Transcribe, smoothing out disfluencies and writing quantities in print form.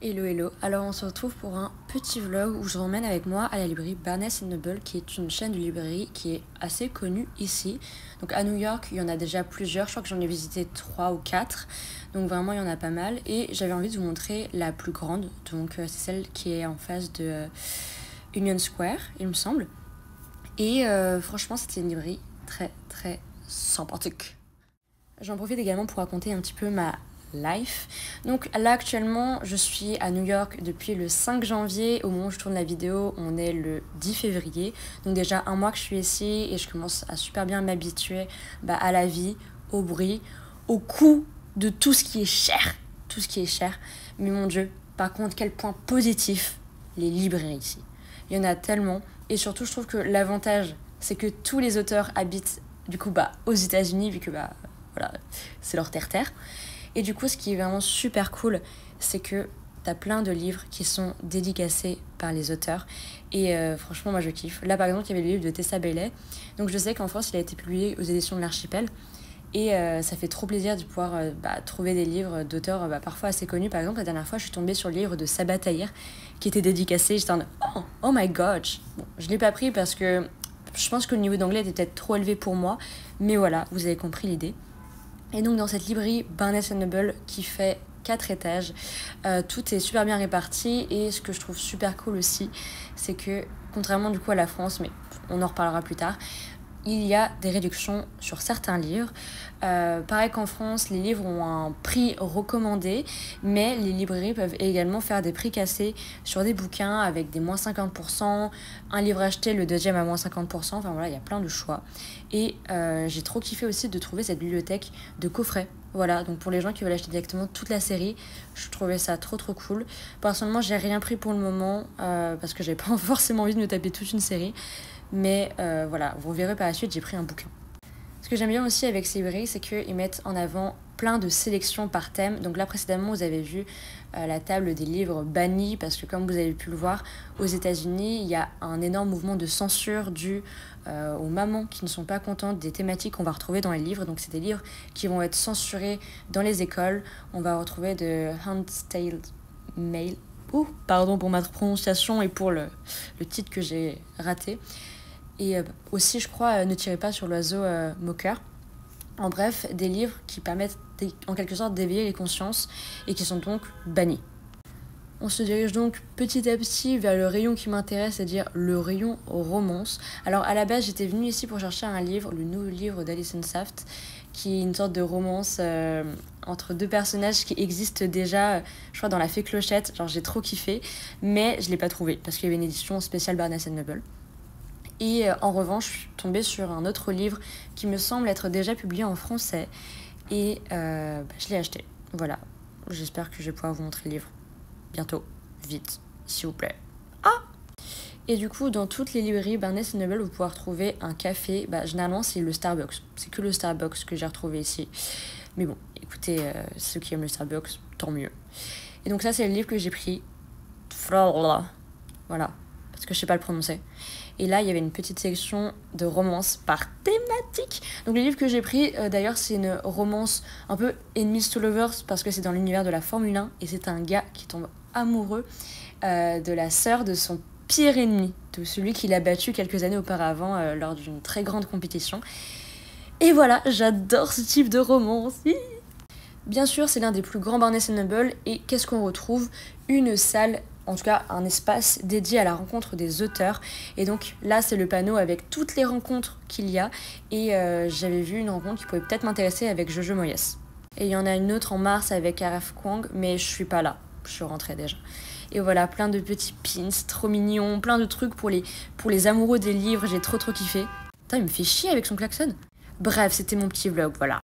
Hello hello, alors on se retrouve pour un petit vlog où je vous emmène avec moi à la librairie Barnes & Noble qui est une chaîne de librairie qui est assez connue ici. Donc à New York il y en a déjà plusieurs, je crois que j'en ai visité 3 ou 4, donc vraiment il y en a pas mal. Et j'avais envie de vous montrer la plus grande, donc c'est celle qui est en face de Union Square il me semble. Et franchement c'était une librairie très sympathique. J'en profite également pour raconter un petit peu ma life. Donc là actuellement je suis à New York depuis le 5 janvier. Au moment où je tourne la vidéo on est le 10 février. Donc déjà un mois que je suis ici et je commence à super bien m'habituer à la vie, au bruit, au coût de tout ce qui est cher. Tout ce qui est cher. Mais mon Dieu, par contre quel point positif les librairies ici. Il y en a tellement et surtout je trouve que l'avantage c'est que tous les auteurs habitent du coup aux États-Unis vu que voilà, c'est leur terre-terre. Et du coup, ce qui est vraiment super cool, c'est que t'as plein de livres qui sont dédicacés par les auteurs. Et franchement, moi, je kiffe. Là, par exemple, il y avait le livre de Tessa Bailey. Donc, je sais qu'en France, il a été publié aux éditions de l'Archipel. Et ça fait trop plaisir de pouvoir trouver des livres d'auteurs parfois assez connus. Par exemple, la dernière fois, je suis tombée sur le livre de Sabaa Tahir qui était dédicacé. J'étais en oh my god. Bon, je ne l'ai pas pris parce que je pense que le niveau d'anglais était peut-être trop élevé pour moi. Mais voilà, vous avez compris l'idée. Et donc dans cette librairie Barnes & Noble qui fait 4 étages, tout est super bien réparti. Et ce que je trouve super cool aussi, c'est que contrairement du coup à la France, mais on en reparlera plus tard, il y a des réductions sur certains livres. Pareil qu'en France, les livres ont un prix recommandé, mais les librairies peuvent également faire des prix cassés sur des bouquins avec des moins 50%, un livre acheté, le deuxième à moins 50%, enfin voilà, il y a plein de choix. Et j'ai trop kiffé aussi de trouver cette bibliothèque de coffrets. Voilà, donc pour les gens qui veulent acheter directement toute la série, je trouvais ça trop cool. Personnellement, j'ai rien pris pour le moment parce que j'avais pas forcément envie de me taper toute une série. Mais voilà, vous verrez par la suite, j'ai pris un bouquin. Ce que j'aime bien aussi avec ces librairies, c'est qu'ils mettent en avant plein de sélections par thème. Donc là, précédemment, vous avez vu la table des livres bannis, parce que comme vous avez pu le voir, aux États-Unis, il y a un énorme mouvement de censure dû aux mamans qui ne sont pas contentes des thématiques qu'on va retrouver dans les livres. Donc c'est des livres qui vont être censurés dans les écoles. On va retrouver de Handmaid's Tale. Pardon pour ma prononciation et pour le titre que j'ai raté. Et aussi, je crois, Ne tirez pas sur l'oiseau moqueur. En bref, des livres qui permettent en quelque sorte d'éveiller les consciences et qui sont donc bannis. On se dirige donc petit à petit vers le rayon qui m'intéresse, c'est-à-dire le rayon romance. Alors à la base, j'étais venue ici pour chercher un livre, le nouveau livre d'Alison Saft, qui est une sorte de romance entre deux personnages qui existent déjà, je crois, dans La Fée Clochette. Genre j'ai trop kiffé, mais je ne l'ai pas trouvé parce qu'il y avait une édition spéciale Barnes & Noble. Et en revanche, je suis tombée sur un autre livre qui me semble être déjà publié en français. Et je l'ai acheté. Voilà. J'espère que je vais pouvoir vous montrer le livre bientôt. Vite, s'il vous plaît. Ah! Et du coup, dans toutes les librairies Barnes & Noble, vous pouvez retrouver un café. Généralement, c'est le Starbucks. C'est que le Starbucks que j'ai retrouvé ici. Mais bon, écoutez, ceux qui aiment le Starbucks, tant mieux. Et donc ça, c'est le livre que j'ai pris. Voilà. Parce que je sais pas le prononcer. Et là, il y avait une petite section de romance par thématique. Donc les livres que j'ai pris, d'ailleurs, c'est une romance un peu enemies to lovers parce que c'est dans l'univers de la Formule 1 et c'est un gars qui tombe amoureux de la sœur de son pire ennemi, de celui qu'il a battu quelques années auparavant lors d'une très grande compétition. Et voilà, j'adore ce type de romance. Bien sûr, c'est l'un des plus grands Barnes & Noble et qu'est-ce qu'on retrouve? Une salle, en tout cas un espace dédié à la rencontre des auteurs. Et donc là, c'est le panneau avec toutes les rencontres qu'il y a. Et j'avais vu une rencontre qui pouvait peut-être m'intéresser avec Jojo Moyes. Et il y en a une autre en mars avec Aref Kwang, mais je suis pas là. Je suis rentrée déjà. Et voilà, plein de petits pins, trop mignons, plein de trucs pour les amoureux des livres. J'ai trop kiffé. Putain, il me fait chier avec son klaxon. Bref, c'était mon petit vlog, voilà.